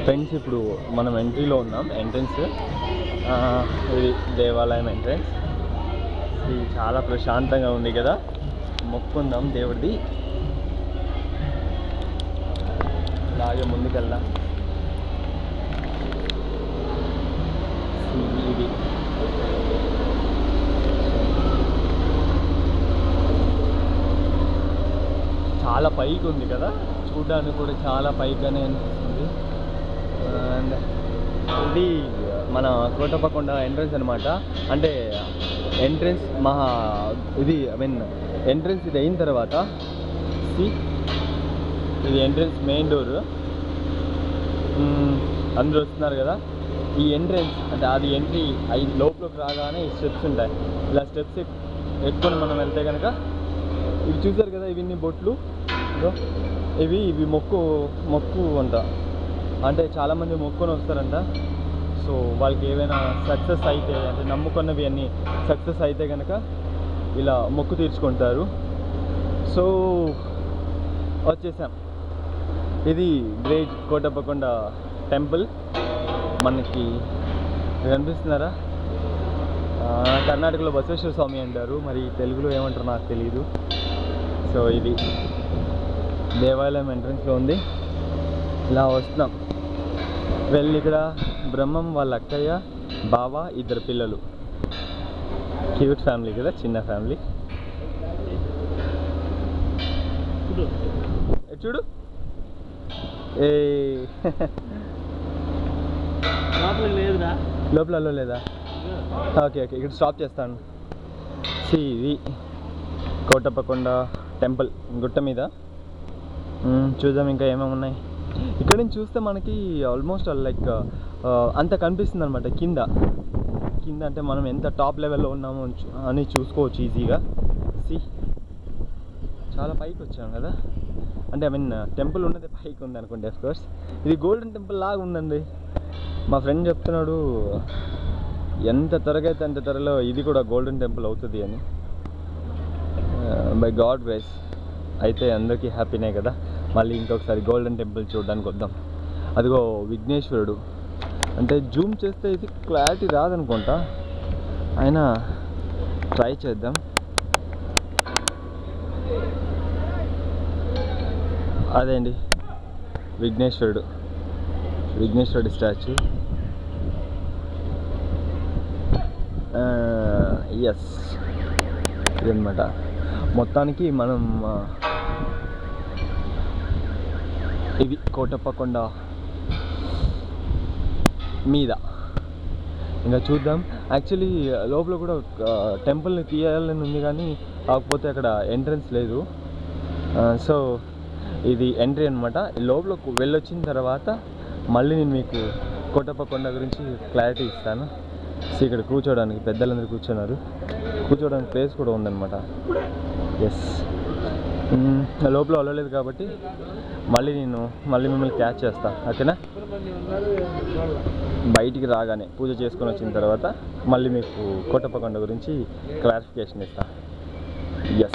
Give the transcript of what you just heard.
Friends ఇప్పుడు మనం ఎంట్రీలో ఉన్నాం, ఎంట్రన్స్. ఇది దేవాలయం ఎంట్రన్స్. ఇది చాలా ప్రశాంతంగా ఉంది కదా, మొక్కుందాం దేవుడిది. అలాగే ముందుకెళ్దాం. ఇది చాలా పైకి ఉంది కదా, చూడడానికి కూడా చాలా పైగానే అనిపిస్తుంది. అండ్ ఇది మన కోటప్పకొండ ఎంట్రన్స్ అనమాట. అంటే ఎంట్రన్స్ ఇది ఎంట్రన్స్ ఇది అయిన తర్వాత ఇది ఎంట్రన్స్ మెయిన్ డోర్. అందరూ వస్తున్నారు కదా, ఈ ఎంట్రన్స్ అంటే అది ఎంట్రీ అయి లోపలికి రాగానే ఈ స్టెప్స్ ఉంటాయి. ఇలా స్టెప్స్ ఎక్కుకొని మనం వెళ్తే కనుక ఇవి చూసారు కదా, ఇవన్నీ బొట్లు, ఇవి మొక్కు అంట. అంటే చాలామంది మొక్కుని వస్తారంట. సో వాళ్ళకి ఏవైనా సక్సెస్ అయితే, అంటే నమ్ముకున్నవి అన్నీ సక్సెస్ అయితే కనుక ఇలా మొక్కు తీర్చుకుంటారు. సో వచ్చేసాం. ఇది గ్రేట్ కోటప్పకొండ టెంపుల్. మనకి కనిపిస్తున్నారా? కర్ణాటకలో బసవేశ్వర స్వామి అంటారు, మరి తెలుగులో ఏమంటారు నాకు తెలియదు. సో ఇది దేవాలయం ఎంట్రన్స్లో ఉంది. ఇలా వస్తున్నాం. వెళ్ళి ఇక్కడ బ్రహ్మం వాళ్ళ అక్కయ్య, బావ, 2 పిల్లలు. క్యూట్ ఫ్యామిలీ కదా, చిన్న ఫ్యామిలీ. చూడు, లోపల లేదా? ఓకే, ఇక్కడ స్టాప్ చేస్తాను. ఇది కోటప్పకొండ టెంపుల్ గుట్ట మీద. చూద్దాం ఇంకా ఏమేమి ఉన్నాయి. ఇక్కడ నుంచి చూస్తే మనకి ఆల్మోస్ట్ లైక్ అంత కనిపిస్తుంది అనమాట. కింద అంటే మనం ఎంత టాప్ లెవెల్లో ఉన్నామో అని చూసుకోవచ్చు ఈజీగా. చాలా పైకి వచ్చాం కదా, అంటే టెంపుల్ ఉన్నది పైకి ఉంది అనుకోండి. అఫ్కోర్స్ ఇది గోల్డెన్ టెంపుల్ లాగా ఉందండి. మా ఫ్రెండ్ చెప్తున్నాడు ఎంత త్వరగా అయితే అంత త్వరలో ఇది కూడా గోల్డెన్ టెంపుల్ అవుతుంది అని. బై గాడ్ గ్రేస్ అయితే అందరికీ హ్యాపీనే కదా. మళ్ళీ ఇంకొకసారి గోల్డెన్ టెంపుల్ చూడడానికి వద్దాం. అదిగో విఘ్నేశ్వరుడు. అంటే జూమ్ చేస్తే ఇది క్లారిటీ రాదనుకుంటా, అయినా ట్రై చేద్దాం. అదే అండి విఘ్నేశ్వరుడు స్టాచ్యూ. ఎస్, ఇదన్నమాట. మొత్తానికి మనం ఇది కోటప్పకొండ మీద ఇంకా చూద్దాం. యాక్చువల్లీ లోపల కూడా టెంపుల్ని తీయాలని ఉంది, కానీ కాకపోతే అక్కడ ఎంట్రన్స్ లేదు. సో ఇది ఎంట్రీ అనమాట. లోపలకు వెళ్ళొచ్చిన తర్వాత మళ్ళీ నేను మీకు కోటప్పకొండ గురించి క్లారిటీ ఇస్తాను. సో ఇక్కడ కూర్చోడానికి పెద్దలందరూ కూర్చోడానికి ప్లేస్ కూడా ఉందన్నమాట. ఎస్, లోపల వెళ్ళలేదు కాబట్టి మళ్ళీ మిమ్మల్ని క్యాచ్ చేస్తాను. ఓకేనా? బయటికి రాగానే పూజ చేసుకొని వచ్చిన తర్వాత మళ్ళీ మీకు కోటప్పకొండ గురించి క్లారిఫికేషన్ ఇస్తాను. ఎస్.